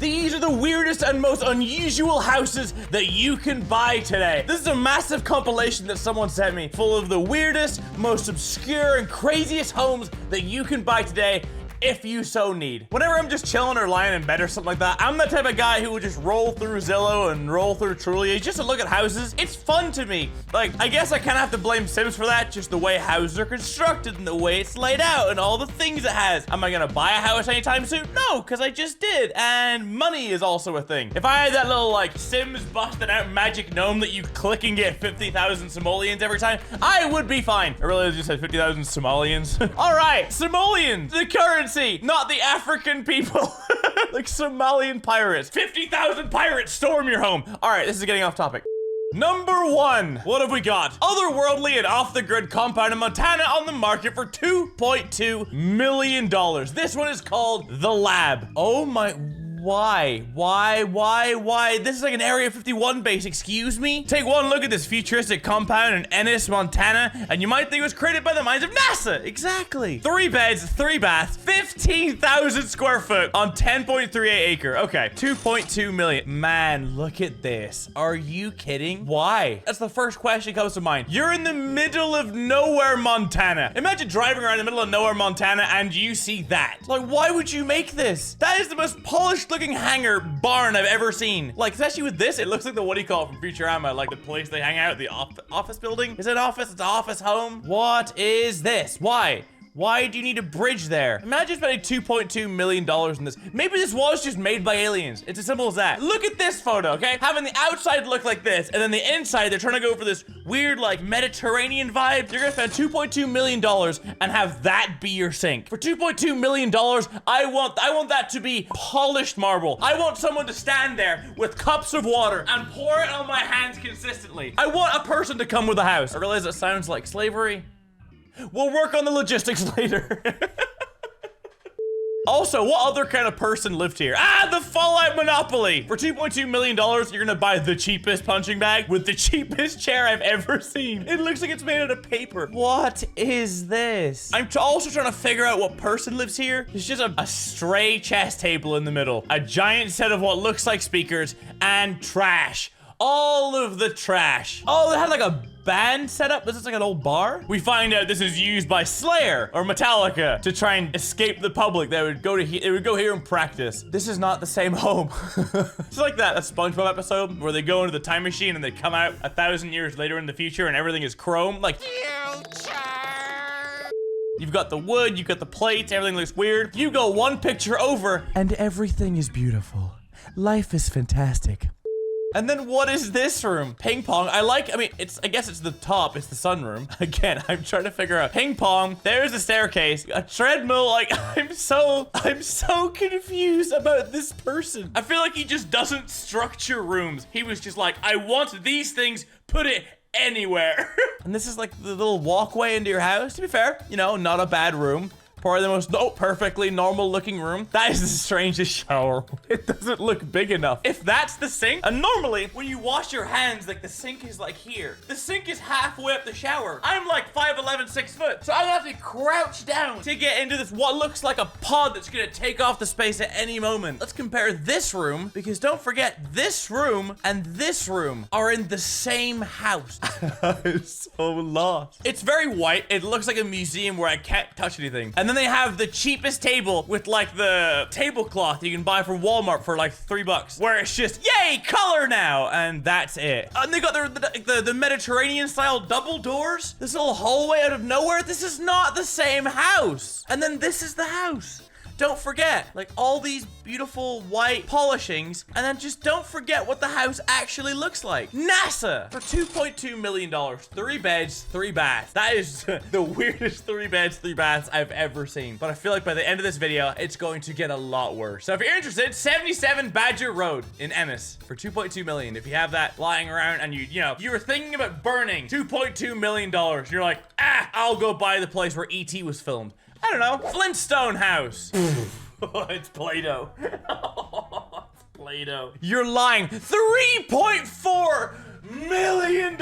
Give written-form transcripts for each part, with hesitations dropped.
These are the weirdest and most unusual houses that you can buy today. This is a massive compilation that someone sent me full of the weirdest, most obscure, and craziest homes that you can buy today if you so need. Whenever I'm just chilling or lying in bed or something like that, I'm the type of guy who would just roll through Zillow and roll through Trulia just to look at houses. It's fun to me. Like, I guess I kind of have to blame Sims for that, just the way houses are constructed and the way it's laid out and all the things it has. Am I gonna buy a house anytime soon? No, because I just did. And money is also a thing. If I had that little like Sims busted out magic gnome that you click and get 50,000 simoleons every time, I would be fine. I really just said 50,000 simoleons. All right, simoleons, the currency. Not the African people. Like Somalian pirates. 50,000 pirates storm your home. All right, this is getting off topic. Number 1, what have we got? Otherworldly and off-the-grid compound in Montana on the market for $2.2 million. This one is called The Lab. Oh my... Why? This is like an Area 51 base, excuse me? Take one look at this futuristic compound in Ennis, Montana, and you might think it was created by the minds of NASA. Exactly. 3 beds, 3 baths, 15,000 square foot on 10.38 acre. Okay, 2.2 million. Man, look at this. Are you kidding? Why? That's the first question that comes to mind. You're in the middle of nowhere, Montana. Imagine driving around the middle of nowhere, Montana, and you see that. Like, why would you make this? That is the most polished looking hangar barn I've ever seen. Like, especially with this, it looks like the what do you call it from Futurama, like the place they hang out, the office building. Is it office? It's an office home. What is this? Why? Why do you need a bridge there? Imagine spending $2.2 million in this. Maybe this was just made by aliens. It's as simple as that. Look at this photo, okay? Having the outside look like this, and then the inside, they're trying to go for this weird, like, Mediterranean vibe. You're gonna spend $2.2 million and have that be your sink. For $2.2 million, I want that to be polished marble. I want someone to stand there with cups of water and pour it on my hands consistently. I want a person to come with a house. I realize it sounds like slavery. We'll work on the logistics later. Also, what other kind of person lived here? Ah, the Fallout Monopoly! For $2.2 million, you're gonna buy the cheapest punching bag with the cheapest chair I've ever seen. It looks like it's made out of paper. What is this? I'm also trying to figure out what person lives here. There's just a stray chess table in the middle, a giant set of what looks like speakers, and trash. All of the trash. Oh, they had like a band set up. This is like an old bar. We find out this is used by Slayer or Metallica to try and escape the public. They would go here and practice. This is not the same home. It's like that SpongeBob episode where they go into the time machine and they come out 1,000 years later in the future and everything is chrome. Like, you've got the wood, you've got the plates, everything looks weird. You go one picture over and everything is beautiful. Life is fantastic. And then what is this room? Ping pong. I guess it's the top. It's the sunroom. Again, I'm trying to figure out. Ping pong. There's a staircase. A treadmill. Like, I'm so confused about this person. I feel like he just doesn't structure rooms. He was just like, I want these things, put it anywhere. And this is like the little walkway into your house. To be fair, you know, not a bad room. Probably the most perfectly normal looking room. That is the strangest shower. It doesn't look big enough. If that's the sink, and normally when you wash your hands, like the sink is like here. The sink is halfway up the shower. I'm like 5'11", 6 foot. So I'm gonna have to crouch down to get into this, what looks like a pod that's gonna take off the space at any moment. Let's compare this room, because don't forget, this room and this room are in the same house. I'm so lost. It's very white. It looks like a museum where I can't touch anything. And then they have the cheapest table with like the tablecloth you can buy from Walmart for like $3, where it's just, yay, color now, and that's it. And they got the Mediterranean style double doors. This little hallway out of nowhere. This is not the same house. And then this is the house. Don't forget, like, all these beautiful white polishings, and then just don't forget what the house actually looks like. NASA for $2.2 million, 3 beds, 3 baths. That is the weirdest 3 beds, 3 baths I've ever seen. But I feel like by the end of this video, it's going to get a lot worse. So if you're interested, 77 Badger Road in Ennis for $2.2 million. If you have that lying around and you were thinking about burning $2.2 million, you're like, I'll go buy the place where E.T. was filmed. I don't know, Flintstone House. It's Play-Doh. It's Play-Doh. You're lying. $3.4 million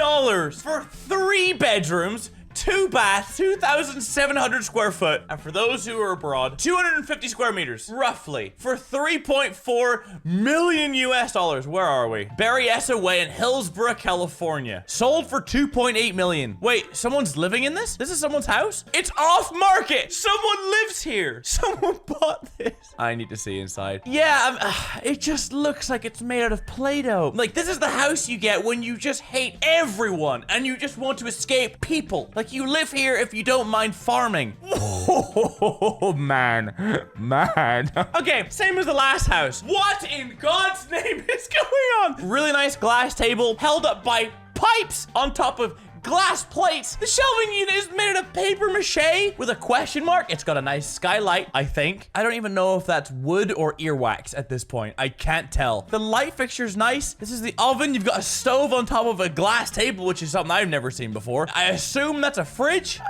for 3 bedrooms, 2 baths, 2,700 square foot. And for those who are abroad, 250 square meters, roughly, for 3.4 million US dollars. Where are we? Berryessa Way in Hillsborough, California. Sold for 2.8 million. Wait, someone's living in this? This is someone's house? It's off market. Someone lives here. Someone bought this. I need to see inside. Yeah, it just looks like it's made out of Play-Doh. Like, this is the house you get when you just hate everyone and you just want to escape people. Like, you live here if you don't mind farming. Oh, man. Man. Okay, same as the last house. What in God's name is going on? Really nice glass table held up by pipes on top of glass plates. The shelving unit is made out of paper mache with a question mark. It's got a nice skylight, I think. I don't even know if that's wood or earwax at this point. I can't tell. The light fixture's nice. This is the oven. You've got a stove on top of a glass table, which is something I've never seen before. I assume that's a fridge.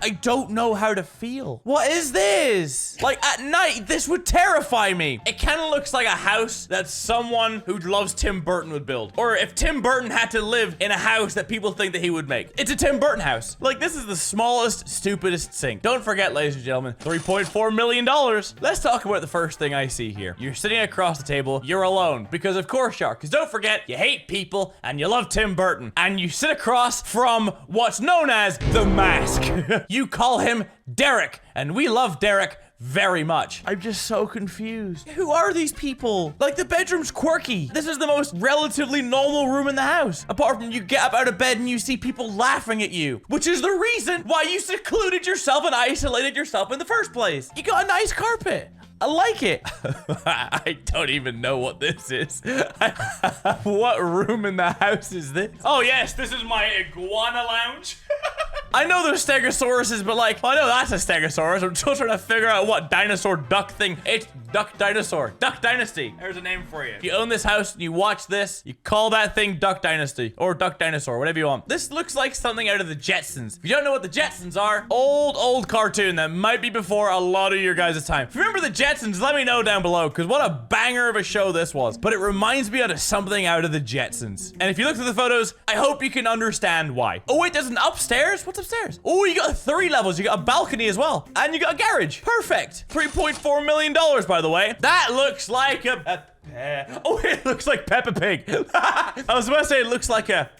I don't know how to feel. What is this? Like, at night, this would terrify me. It kind of looks like a house that someone who loves Tim Burton would build. Or if Tim Burton had to live in a house that people think that he would make. It's a Tim Burton house. Like, this is the smallest, stupidest sink. Don't forget, ladies and gentlemen, $3.4 million. Let's talk about the first thing I see here. You're sitting across the table. You're alone. Because of course you are. Because don't forget, you hate people and you love Tim Burton. And you sit across from what's known as the Mask. You call him Derek. And we love Derek very much. I'm just so confused. Who are these people? Like, the bedroom's quirky. This is the most relatively normal room in the house. Apart from you get up out of bed and you see people laughing at you, which is the reason why you secluded yourself and isolated yourself in the first place. You got a nice carpet. I like it. I don't even know what this is. What room in the house is this? Oh yes, this is my iguana lounge. I know there's stegosauruses, but like, I know that's a stegosaurus. I'm still trying to figure out what dinosaur duck thing. It's Duck Dinosaur. Duck Dynasty. There's a name for you. If you own this house and you watch this, you call that thing Duck Dynasty or Duck Dinosaur, whatever you want. This looks like something out of the Jetsons. If you don't know what the Jetsons are, old cartoon that might be before a lot of your guys' time. If you remember the Jetsons, let me know down below, because what a banger of a show this was. But it reminds me of something out of the Jetsons. And if you look at the photos, I hope you can understand why. Oh wait, there's an upstairs? What's upstairs? Oh, you got 3 levels. You got a balcony as well. And you got a garage. Perfect. $3.4 million, by the way. That looks like oh, it looks like Peppa Pig. I was about to say it looks like a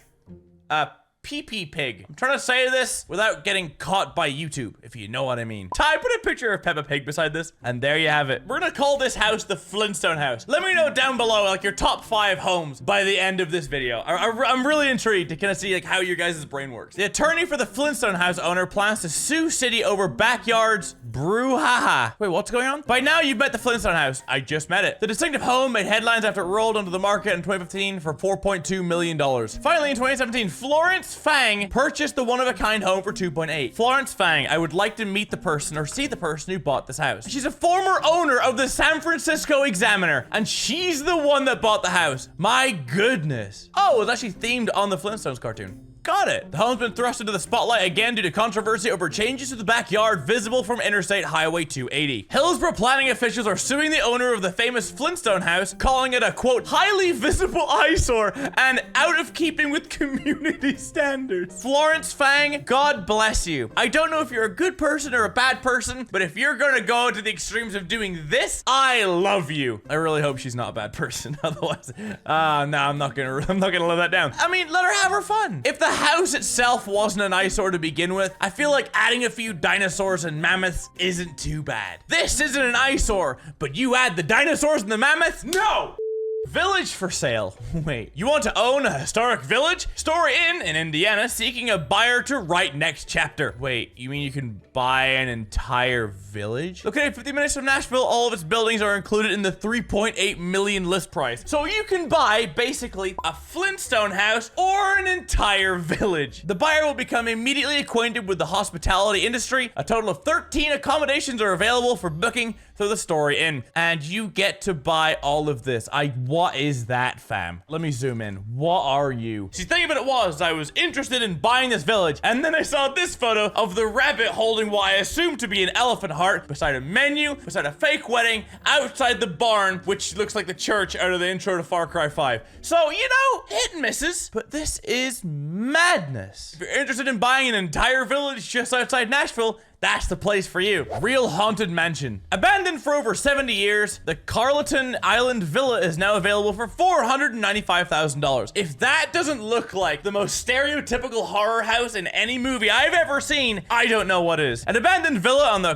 pee-pee pig. I'm trying to say this without getting caught by YouTube, if you know what I mean. Ty, put a picture of Peppa Pig beside this, and there you have it. We're gonna call this house the Flintstone House. Let me know down below, like, your top 5 homes by the end of this video. I'm really intrigued to kind of see, like, how your guys' brain works. The attorney for the Flintstone House owner plans to sue city over backyards brouhaha. Wait, what's going on? By now, you've met the Flintstone House. I just met it. The distinctive home made headlines after it rolled onto the market in 2015 for $4.2 million. Finally, in 2017, Florence Fang purchased the one-of-a-kind home for 2.8. Florence Fang, I would like to meet the person or see the person who bought this house. She's a former owner of the San Francisco Examiner, and she's the one that bought the house. My goodness. Oh, it's actually themed on the Flintstones cartoon. Got it. The home's been thrust into the spotlight again due to controversy over changes to the backyard visible from Interstate Highway 280. Hillsborough planning officials are suing the owner of the famous Flintstone house, calling it a, quote, highly visible eyesore and out of keeping with community standards. Florence Fang, God bless you. I don't know if you're a good person or a bad person, but if you're gonna go to the extremes of doing this, I love you. I really hope she's not a bad person. Otherwise, no, I'm not gonna let that down. I mean, let her have her fun. If the house itself wasn't an eyesore to begin with, I feel like adding a few dinosaurs and mammoths isn't too bad. This isn't an eyesore, but you add the dinosaurs and the mammoths? No! Village for sale. Wait, you want to own a historic village? Story in Indiana seeking a buyer to write next chapter. Wait, you mean you can buy an entire village? Located 50 minutes from Nashville, all of its buildings are included in the 3.8 million list price. So you can buy basically a Flintstone house or an entire village. The buyer will become immediately acquainted with the hospitality industry. A total of 13 accommodations are available for booking through the Story Inn, and you get to buy all of this. I What is that, fam? Let me zoom in. What are you? See, the thing about it was, I was interested in buying this village, and then I saw this photo of the rabbit holding what I assumed to be an elephant heart beside a menu, beside a fake wedding, outside the barn, which looks like the church out of the intro to Far Cry 5. So, you know, hit and misses, but this is madness. If you're interested in buying an entire village just outside Nashville, that's the place for you. Real haunted mansion. Abandoned for over 70 years, the Carlton Island Villa is now available for $495,000. If that doesn't look like the most stereotypical horror house in any movie I've ever seen, I don't know what is. An abandoned villa on the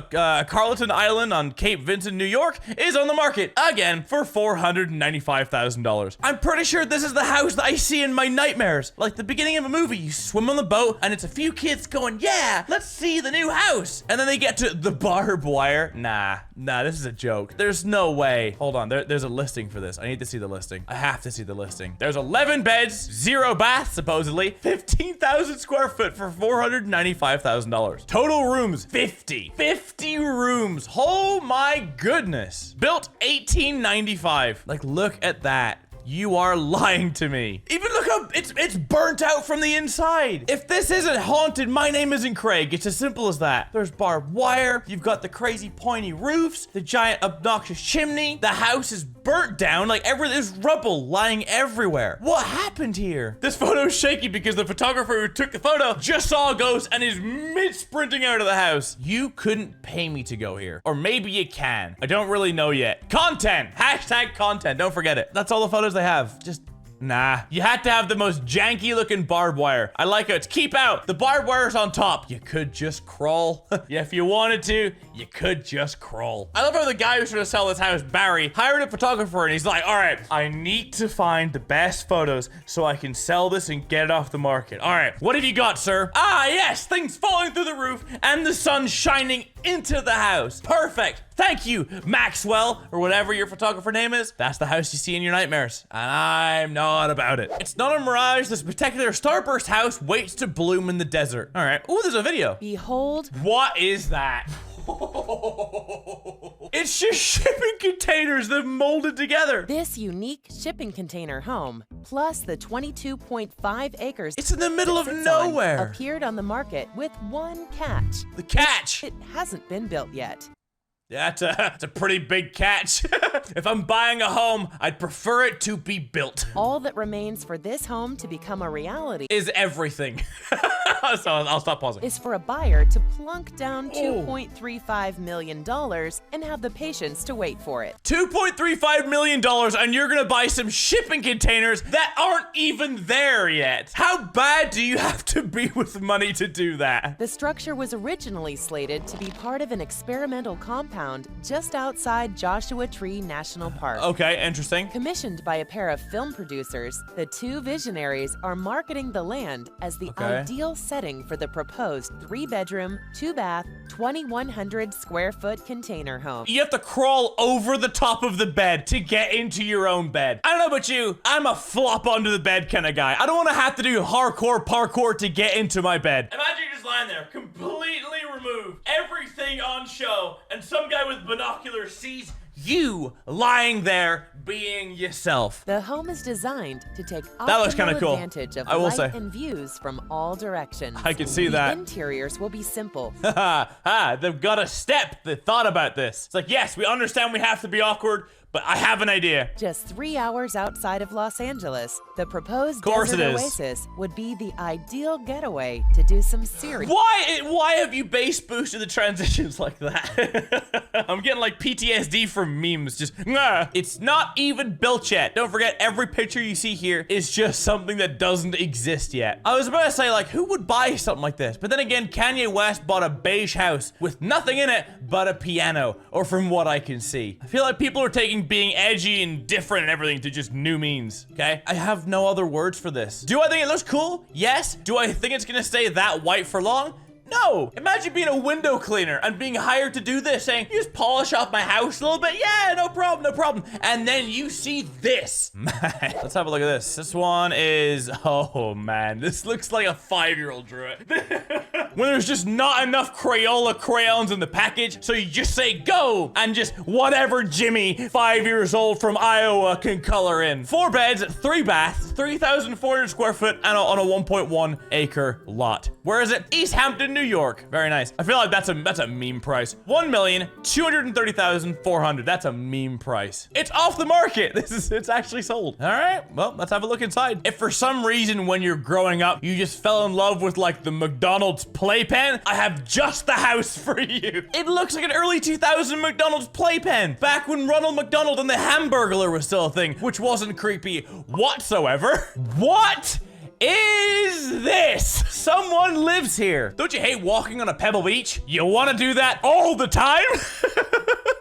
Carlton Island on Cape Vincent, New York is on the market again for $495,000. I'm pretty sure this is the house that I see in my nightmares. Like the beginning of a movie, you swim on the boat and it's a few kids going, yeah, let's see the new house. And then they get to the barbed wire. Nah, this is a joke. There's no way. Hold on, there's a listing for this. I need to see the listing. I have to see the listing. There's 11 beds, 0 baths, supposedly, 15,000 square foot for $495,000. Total rooms, 50. 50 rooms. Oh my goodness. Built 1895. Like, look at that. You are lying to me. Even look how it's burnt out from the inside. If this isn't haunted, my name isn't Craig. It's as simple as that. There's barbed wire. You've got the crazy pointy roofs, the giant obnoxious chimney. The house is burnt down. Like there's rubble lying everywhere. What happened here? This photo is shaky because the photographer who took the photo just saw a ghost and is mid-sprinting out of the house. You couldn't pay me to go here. Or maybe you can. I don't really know yet. Content. Hashtag content. Don't forget it. That's all the photos I have. Just nah. You had to have the most janky looking barbed wire. I like how it's keep out. The barbed wire's on top. You could just crawl. Yeah, if you wanted to, you could just crawl. I love how the guy who's trying to sell this house, Barry, hired a photographer and he's like, all right, I need to find the best photos so I can sell this and get it off the market. All right, what have you got, sir? Ah, yes, things falling through the roof and the sun shining into the house. Perfect. Thank you, Maxwell, or whatever your photographer name is. That's the house you see in your nightmares, and I'm not about it. It's not a mirage. This spectacular starburst house waits to bloom in the desert. All right. Oh, there's a video. Behold. What is that? It's just shipping containers that molded together. This unique shipping container home, plus the 22.5 acres it's in the middle of nowhere, appeared on the market with one catch. The catch? It hasn't been built yet. Yeah, it's a pretty big catch. If I'm buying a home, I'd prefer it to be built. All that remains for this home to become a reality is everything. So I'll stop pausing. Is for a buyer to plunk down $2.35 million and have the patience to wait for it. $2.35 million and you're gonna buy some shipping containers that aren't even there yet. How bad do you have to be with money to do that? The structure was originally slated to be part of an experimental compound just outside Joshua Tree National Park. Okay, interesting. Commissioned by a pair of film producers, the two visionaries are marketing the land as the ideal setting for the proposed 3-bedroom, 2-bath, 2,100 square foot container home. You have to crawl over the top of the bed to get into your own bed. I don't know about you, I'm a flop onto the bed kind of guy. I don't want to have to do hardcore parkour to get into my bed. Imagine you're just lying there, completely removed, everything on show, and some guy with binoculars sees you lying there being yourself. The home is designed to take optimal cool. advantage of light and views from all directions. I can see that. The interiors will be simple. They've got a step. They thought about this. It's like, yes, we understand we have to be awkward, but I have an idea. Just 3 hours outside of Los Angeles, the proposed desert oasis would be the ideal getaway to do some serious. Why have you bass boosted the transitions like that? I'm getting like PTSD from memes. Just, it's not even built yet. Don't forget, every picture you see here is just something that doesn't exist yet. I was about to say, like, who would buy something like this? But then again, Kanye West bought a beige house with nothing in it but a piano, or from what I can see. I feel like people are taking being edgy and different and everything to just new means, okay? I have no other words for this. Do I think it looks cool? Yes. Do I think it's gonna stay that white for long? No. Imagine being a window cleaner and being hired to do this, saying, you just polish off my house a little bit. Yeah, no problem, no problem. And then you see this. Man, let's have a look at this. This one is, oh man, this looks like a 5-year-old drew it. When there's just not enough Crayola crayons in the package, so you just say go, and just whatever Jimmy, 5 years old from Iowa, can color in. 4 beds, 3 baths, 3,400 square foot, and on a 1.1 acre lot. Where is it? East Hampton, New York. Very nice. I feel like that's a meme price. 1,230,400. That's a meme price. It's off the market. It's actually sold. All right, well, let's have a look inside. If for some reason when you're growing up, you just fell in love with like the McDonald's playpen, I have just the house for you. It looks like an early 2000 McDonald's playpen, back when Ronald McDonald and the Hamburglar was still a thing, which wasn't creepy whatsoever. What is this? Someone lives here. Don't you hate walking on a pebble beach? You want to do that all the time?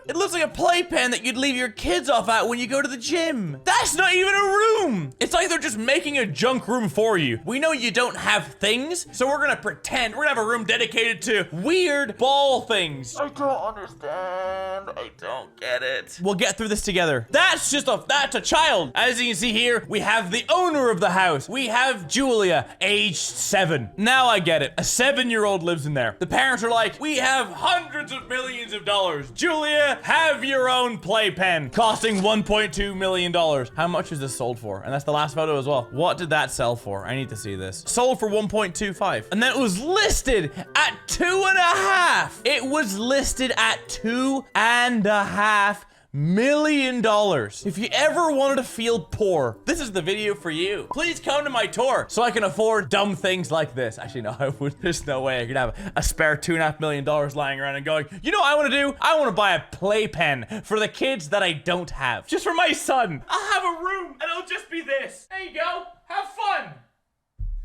It looks like a playpen that you'd leave your kids off at when you go to the gym. That's not even a room. It's like they're just making a junk room for you. We know you don't have things, so we're gonna pretend we're gonna have a room dedicated to weird ball things. I don't understand. I don't get it. We'll get through this together. That's a child. As you can see here, we have the owner of the house. We have Julia, aged 7. Now I get it. A 7-year-old lives in there. The parents are like, we have hundreds of millions of dollars. Julia, have your own playpen, costing $1.2 million. How much is this sold for? And that's the last photo as well. What did that sell for? I need to see this. Sold for 1.25. And then it was listed at 2.5. It was listed at $2.5 million. If you ever wanted to feel poor, this is the video for you. Please come to my tour so I can afford dumb things like this. Actually, no, I would. There's no way I could have a spare $2.5 million lying around and going, you know what I want to do? I want to buy a playpen for the kids that I don't have. Just for my son. I'll have a room and it'll just be this. There you go. Have fun.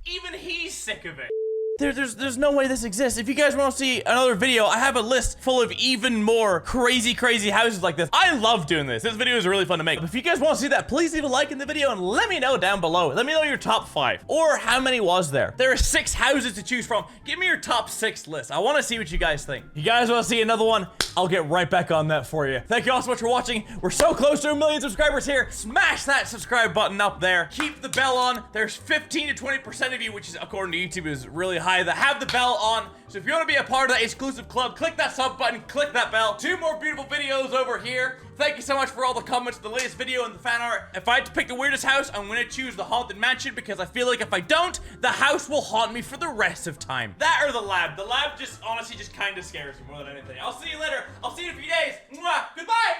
Even he's sick of it. There's no way this exists. If you guys want to see another video, I have a list full of even more crazy houses like this. I love doing this. This video is really fun to make. But if you guys want to see that, please leave a like in the video and let me know down below. Let me know your top 5 or how many was there. There are 6 houses to choose from. Give me your top 6 list. I want to see what you guys think. You guys want to see another one? I'll get right back on that for you. Thank you all so much for watching. We're so close to 1 million subscribers here. Smash that subscribe button up there. Keep the bell on. There's 15 to 20% of you, which is according to YouTube is really high, that have the bell on. So if you want to be a part of that exclusive club, click that sub button, click that bell. 2 more beautiful videos over here. Thank you so much for all the comments, the latest video, and the fan art. If I had to pick the weirdest house, I'm going to choose the Haunted Mansion because I feel like if I don't, the house will haunt me for the rest of time. That or the lab. The lab just honestly just kind of scares me more than anything. I'll see you later. I'll see you in a few days. Mwah. Goodbye.